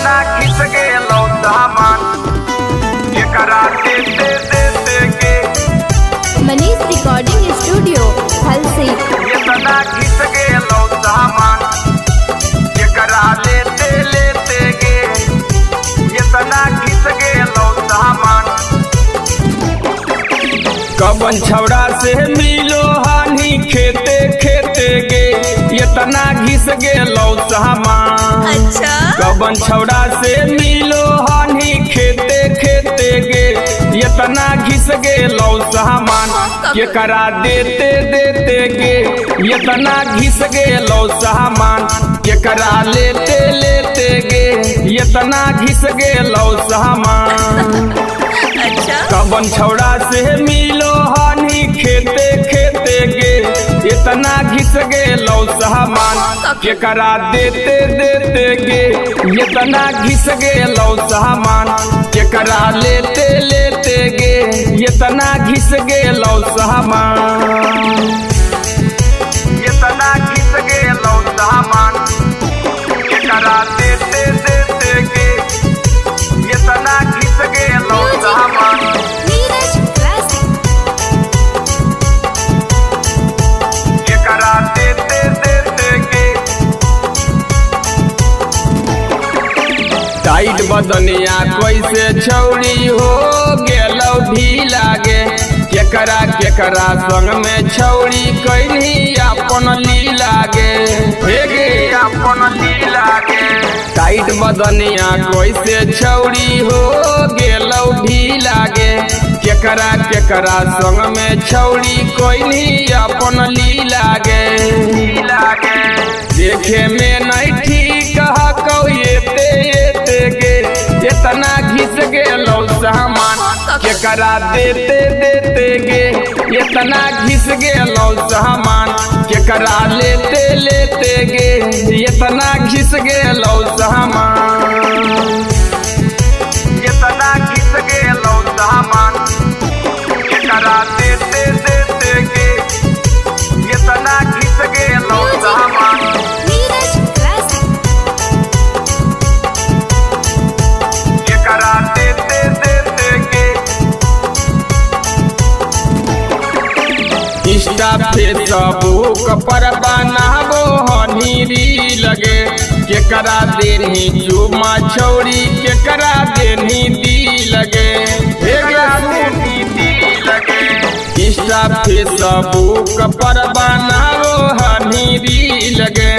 इतना घिस गेलो सामान एकरा देते देते के मनीष रिकॉर्डिंग स्टूडियो हलसी। इतना घिस गेलो सामान एकरा लेते लेते के इतना घिस गेलो सामान। कवन छौड़ा से मिलो हानि खेते खेते गे इतना घिस गेलो सामान। अच्छा कवन छौड़ा से मिलो हानि खेते खेते गे इतना घिस गेलो सामान केकरा देते देते गे इतना घिस गेलो सामान केकरा लेते लेते गे इतना घिस गेलो सामान। अच्छा कवन छौड़ा से मिलो हानि खेते खेते गे इतना घिस गेलो सामान केकरा देते देते गे इतना घिस गेलो सामान केकरा लेते लेते गे इतना घिस गेलो सामान। इतना घिस गेलो सामान केकरा देते देते गे इतना घिस गेलो सामान। नीरज क्लासिक। केकरा देते देते के टाइट बदनिया कैसे छौड़ी हो गेलो ढीला गे केकरा केकरा संग में छौड़ी कैनी अपन लीला गे हे गे अपन लीला गे। टाइट बदनिया कैसे छौड़ी हो गेलो ढीला गे केकरा केकरा संग में छौड़ी कैनी अपन लीला गे देखे में नहीं ठीक कहौ एते एते गे इतना घिस गेलो सामान केकरा देते देते गे इतना घिस गेलो सामान केकरा लेते लेते गे इतना घिस गेलो सामान। इतना घिस गेलो सामान केकरा देते देते गे इतना घिस गेलो सामान। नीरज क्लासिक। केकरा देते देते के इंस्टा फेसबुक पर बनाबो हनीरी लगे केकरा देनी चुमा छौड़ी केकरा देनी दी लगे इंस्टा फेसबुक पर बनाबो हनीरी लगे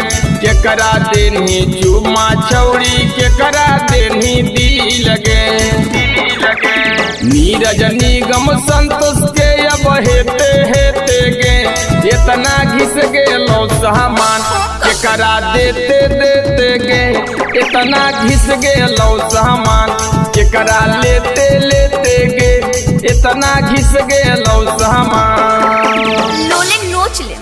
केकरा देनी चुमा छौड़ी केकरा देनी दी लगे। नीरज निगम संतोष के अब हेते हेते गे इतना घिस गेलो सामान केकरा देते देते गे इतना घिस गेलो सामान केकरा लेते लेते गे इतना घिस गेलो सामान। लोले नोच ले।